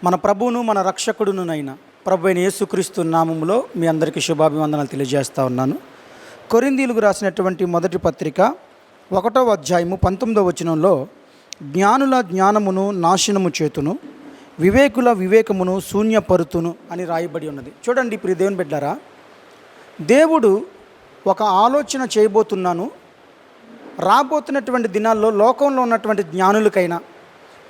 మన ప్రభువును మన రక్షకుడునైన ప్రభు అయిన యేసుక్రీస్తు నామములో మీ అందరికీ శుభాభివందనాలు తెలియజేస్తా ఉన్నాను. కొరింథీయులకు రాసినటువంటి మొదటి పత్రిక 1వ అధ్యాయము 19వ వచనంలో జ్ఞానుల జ్ఞానమును నాశనము చేతును, వివేకుల వివేకమును శూన్యపరుతును అని రాయబడి ఉన్నది. చూడండి ప్రియ దేవుని బిడ్డలారా, దేవుడు ఒక ఆలోచన చేయబోతున్నాను. రాబోతున్నటువంటి దినాల్లో లోకంలో ఉన్నటువంటి జ్ఞానులకైనా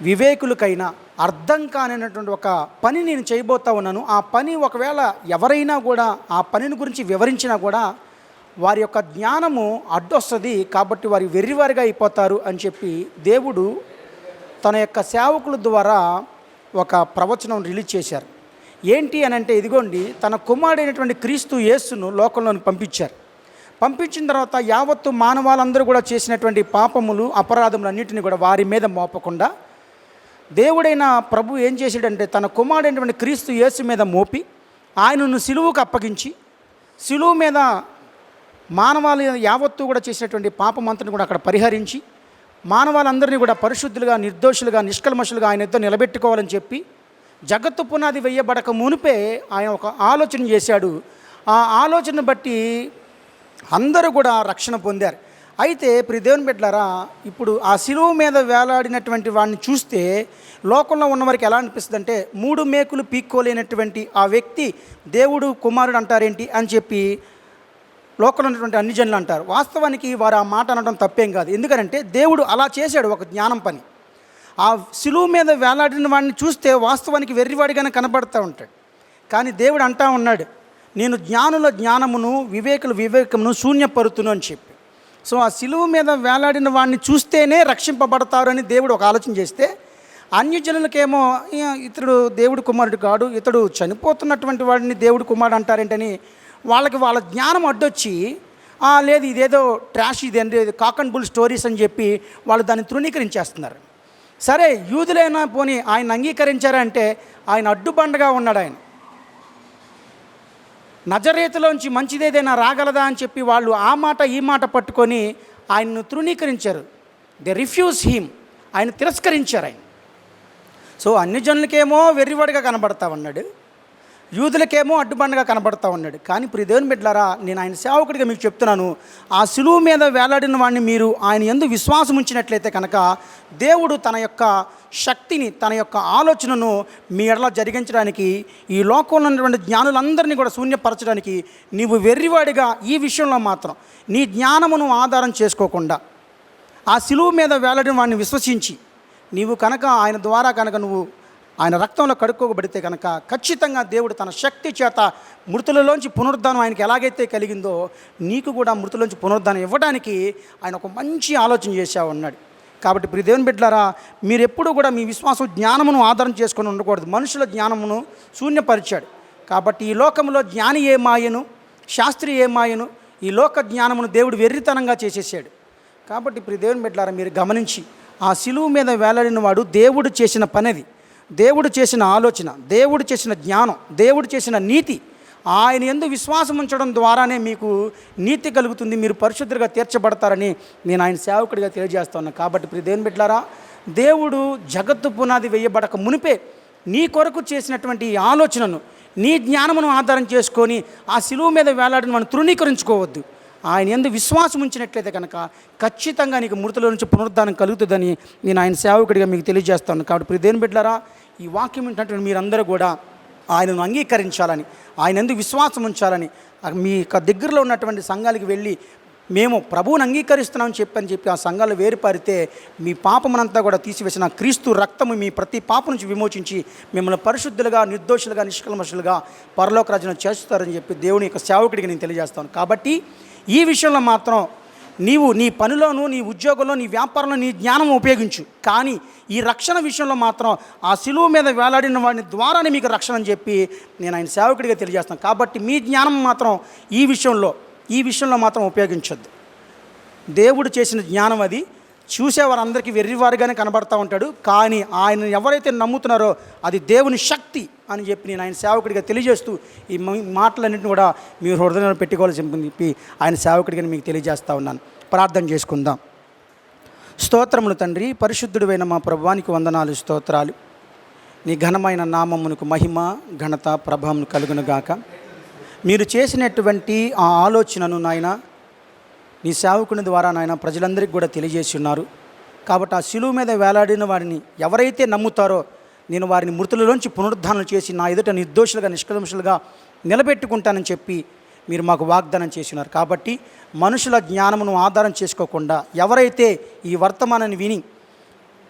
వివేకులకైనా అర్థం కానినటువంటి ఒక పని నేను చేయబోతా ఉన్నాను. ఆ పని ఒకవేళ ఎవరైనా కూడా ఆ పనిని గురించి వివరించినా కూడా వారి యొక్క జ్ఞానము అడ్డొస్తుంది, కాబట్టి వారి వెర్రివారిగా అయిపోతారు అని చెప్పి దేవుడు తన యొక్క సేవకుల ద్వారా ఒక ప్రవచనం రిలీజ్ చేశారు. ఏంటి అని అంటే, ఇదిగోండి, తన కుమారుడైనటువంటి క్రీస్తు యేసును లోకంలోకి పంపించారు. పంపించిన తర్వాత యావత్తు మానవాళ్ళందరూ కూడా చేసినటువంటి పాపములు అపరాధములు అన్నింటినీ కూడా వారి మీద మోపకుండా దేవుడైన ప్రభు ఏం చేశాడంటే, తన కుమారుడైనటువంటి క్రీస్తు యేసు మీద మోపి ఆయనను సిలువుకు అప్పగించి సిలువు మీద మానవాళి యావత్తు కూడా చేసినటువంటి పాపమంతని కూడా అక్కడ పరిహరించి మానవాళ్ళందరినీ కూడా పరిశుద్ధులుగా, నిర్దోషులుగా, నిష్కల్మషులుగా ఆయన ఎద్దో నిలబెట్టుకోవాలని చెప్పి జగత్తు పునాది వేయబడక మునిపే ఆయన ఒక ఆలోచన చేశాడు. ఆ ఆలోచన బట్టి అందరూ కూడా రక్షణ పొందారు. అయితే ప్రియ దేవుని బిడ్డలారా, ఇప్పుడు ఆ శిలువ మీద వేలాడినటువంటి వాడిని చూస్తే లోకంలో ఉన్నవారికి ఎలా అనిపిస్తుంది అంటే, 3 మేకులు పీక్కోలేనటువంటి ఆ వ్యక్తి దేవుడు కుమారుడు అంటారేంటి అని చెప్పి లోకంలో ఉన్నటువంటి అన్ని జనులు అంటారు. వాస్తవానికి వారు ఆ మాట అనడం తప్పేం కాదు. ఎందుకంటే దేవుడు అలా చేశాడు ఒక జ్ఞానం పని. ఆ శిలువ మీద వేలాడిన వాడిని చూస్తే వాస్తవానికి వెర్రివాడిగానే కనబడుతూ ఉంటాడు. కానీ దేవుడు అంటా ఉన్నాడు, నేను జ్ఞానుల జ్ఞానమును వివేకుల వివేకమును శూన్యపరుతును అని చెప్పి. సో ఆ శిలువ మీద వేలాడిన వాడిని చూస్తేనే రక్షింపబడతారు అని దేవుడు ఒక ఆలోచన చేస్తే, అన్యజనులకేమో ఇతడు దేవుడు కుమారుడు కాడు, ఇతడు చనిపోతున్నటువంటి వాడిని దేవుడు కుమారుడు అంటారేంటని వాళ్ళ జ్ఞానం అడ్డొచ్చి, లేదు ఇదేదో ట్రాష్, ఇదేంటి కాక్ అండ్ బుల్ స్టోరీస్ అని చెప్పి వాళ్ళు దాన్ని తృణీకరించేస్తున్నారు. సరే, యూదులైనా పోనీ ఆయన అంగీకరించారంటే ఆయన అడ్డుబండగా ఉన్నాడు. ఆయన నజరేతులోంచి మంచిదేదైనా రాగలదా అని చెప్పి వాళ్ళు ఆ మాట ఈ మాట పట్టుకొని ఆయన్ను తృణీకరించారు. దే రిఫ్యూజ్ హిమ్, ఆయన తిరస్కరించారు ఆయన. సో అన్ని జనులకేమో వెర్రివాడిగా కనబడతా ఉన్నాడు, యూదులకేమో అడ్డుబండగా కనబడతా ఉన్నాడు. కానీ ప్రియ దేవుని బిడ్డలారా, నేను ఆయన సేవకుడిగా మీకు చెప్తున్నాను, ఆ సిలువ మీద వేలాడిన వాడిని మీరు ఆయన యందు విశ్వాసం ఉంచినట్లయితే కనుక దేవుడు తన యొక్క శక్తిని, తన యొక్క ఆలోచనను మీ ఎడల జరిగించడానికి, ఈ లోకంలో ఉన్నటువంటి జ్ఞానులందరినీ కూడా శూన్యపరచడానికి, నీవు వెర్రివాడిగా ఈ విషయంలో మాత్రం నీ జ్ఞానమును ఆధారం చేసుకోకుండా ఆ సిలువ మీద వేలాడిన వాడిని విశ్వసించి నీవు కనుక ఆయన ద్వారా కనుక నువ్వు ఆయన రక్తంలో కడుక్కోబడితే కనుక ఖచ్చితంగా దేవుడు తన శక్తి చేత మృతులలోంచి పునరుద్ధానం ఆయనకి ఎలాగైతే కలిగిందో నీకు కూడా మృతులలోంచి పునరుద్ధానం ఇవ్వడానికి ఆయన ఒక మంచి ఆలోచన చేశావు అన్నాడు. కాబట్టి ప్రియ దేవుని బిడ్డలారా, మీరు ఎప్పుడూ కూడా మీ విశ్వాసం జ్ఞానమును ఆధారం చేసుకొని ఉండకూడదు. మనుషుల జ్ఞానమును శూన్యపరిచాడు. కాబట్టి ఈ లోకంలో జ్ఞాని ఏ మాయను, శాస్త్రి ఏ మాయను, ఈ లోక జ్ఞానమును దేవుడు వెర్రితనంగా చేసేసాడు. కాబట్టి ప్రియ దేవుని బిడ్డలారా, మీరు గమనించి ఆ సిలువ మీద వేలాడిన వాడు దేవుడు చేసిన పనిది, దేవుడు చేసిన ఆలోచన, దేవుడు చేసిన జ్ఞానం, దేవుడు చేసిన నీతి. ఆయన యందు విశ్వాసం ఉంచడం ద్వారానే మీకు నీతి కలుగుతుంది, మీరు పరిశుద్ధులుగా తీర్చబడతారని నేను ఆయన సేవకుడిగా తెలియజేస్తా ఉన్నాను. కాబట్టి ప్రియ దేవుని బిడ్డలారా, దేవుడు జగత్తు పునాది వేయబడక మునిపే నీ కొరకు చేసినటువంటి ఈ ఆలోచనను, నీ జ్ఞానమును ఆధారం చేసుకొని ఆ సిలువ మీద వేలాడిన మనం తృణీకరించుకోవద్దు. ఆయన యందు విశ్వాసం ఉంచినట్లయితే కనుక ఖచ్చితంగా నీకు మృతుల నుంచి పునరుద్ధానం కలుగుతుందని నేను ఆయన సేవకుడిగా మీకు తెలియజేస్తాను. కాబట్టి ప్రియ దేవుని బిడ్డలారా, ఈ వాక్యం ఏంటంటే మీరందరూ కూడా ఆయనను అంగీకరించాలని, ఆయన యందు విశ్వాసం ఉంచాలని, మీ దగ్గరలో ఉన్నటువంటి సంఘాలకు వెళ్ళి మేము ప్రభువుని అంగీకరిస్తున్నామని చెప్పి ఆ సంఘాలు వేరుపారితే మీ పాపమునంతా కూడా తీసివేసిన క్రీస్తు రక్తము మీ ప్రతి పాపం నుంచి విమోచించి మిమ్మల్ని పరిశుద్ధులుగా, నిర్దోషులుగా, నిష్కల్మషులుగా పరలోక రాజ్యంలో చేస్తారని చెప్పి దేవుని యొక్క సేవకుడిగా నేను తెలియజేస్తాను. కాబట్టి ఈ విషయంలో మాత్రం నీవు నీ పనిలోనూ, నీ ఉద్యోగంలో, నీ వ్యాపారంలో నీ జ్ఞానం ఉపయోగించు. కానీ ఈ రక్షణ విషయంలో మాత్రం ఆ సిలువ మీద వేలాడిన వాడిని ద్వారానే మీకు రక్షణ అని చెప్పి నేను ఆయన సేవకుడిగా తెలియజేస్తాను. కాబట్టి మీ జ్ఞానం మాత్రం ఈ విషయంలో మాత్రం ఉపయోగించొద్దు. దేవుడు చేసిన జ్ఞానం అది. చూసేవారందరికీ వెర్రివారుగానే కనబడతా ఉంటాడు, కానీ ఆయన ఎవరైతే నమ్ముతున్నారో అది దేవుని శక్తి అని చెప్పి నేను ఆయన సేవకుడిగా తెలియజేస్తూ ఈ మాటలన్నింటినీ కూడా మీరు హృదయంలో పెట్టుకోవాల్సి చెప్పి ఆయన సేవకుడిగా మీకు తెలియజేస్తూ ఉన్నాను. ప్రార్థన చేసుకుందాం. స్తోత్రములు తండ్రి, పరిశుద్ధుడైన మా ప్రభువానికి వందనాలు, స్తోత్రాలు. నీ ఘనమైన నామమునకు మహిమ ఘనత ప్రభావం కలుగునుగాక. మీరు చేసినటువంటి ఆ ఆలోచనను నాయన నీ సేవకుని ద్వారా నాయన ప్రజలందరికీ కూడా తెలియజేసి ఉన్నారు. కాబట్టి ఆ శిలువ మీద వేలాడిన వారిని ఎవరైతే నమ్ముతారో నేను వారిని మృతులలోంచి పునరుద్ధానం చేసి నా ఎదుట నిర్దోషులుగా నిష్కల్మషులుగా నిలబెట్టుకుంటానని చెప్పి మీరు మాకు వాగ్దానం చేసినారు. కాబట్టి మనుషుల జ్ఞానమును ఆధారం చేసుకోకుండా ఎవరైతే ఈ వర్తమానాన్ని విని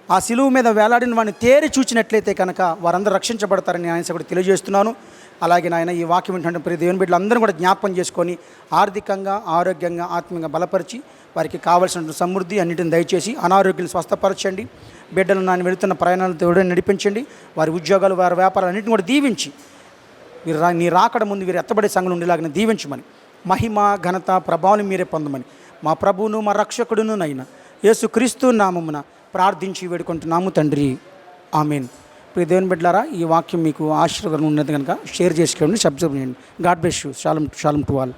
ఆ శిలువ మీద వేలాడిన వాడిని తేరి చూచినట్లయితే కనుక వారందరూ రక్షించబడతారని ఆయన కూడా తెలియజేస్తున్నాను. అలాగే నాయన ఈ వాక్యం వింటున్న ప్రతి దేవుని బిడ్డలందరూ కూడా జ్ఞాపకం చేసుకొని ఆర్థికంగా, ఆరోగ్యంగా, ఆత్మీయంగా బలపరిచి వారికి కావలసిన సమృద్ధి అన్నిటిని దయచేసి అనారోగ్యాలు స్వస్థపరచండి. బిడ్డలు నాన్న వెళుతున్న ప్రయాణాలు దేవుడిని నడిపించండి. వారి ఉద్యోగాలు, వారి వ్యాపారాలు అన్నింటిని కూడా దీవించి వీరు నీ రాకడ ముందు వీరు ఎత్తబడే సంఘం ఉండేలాగా దీవించమని, మహిమ ఘనత ప్రభావం మీరే పొందమని మా ప్రభువును మా రక్షకుడును నైనా యేసుక్రీస్తు నామమున ప్రార్థించి వేడుకుంటున్నాము తండ్రి. ఆమేన్. ప్రియ దేవుని బిడ్డలారా, ఈ వాక్యం మీకు ఆశీర్వాదం ఉన్నది కనుక షేర్ చేసుకోండి, సబ్స్క్రైబ్ చేయండి. God bless you. షాలం to all.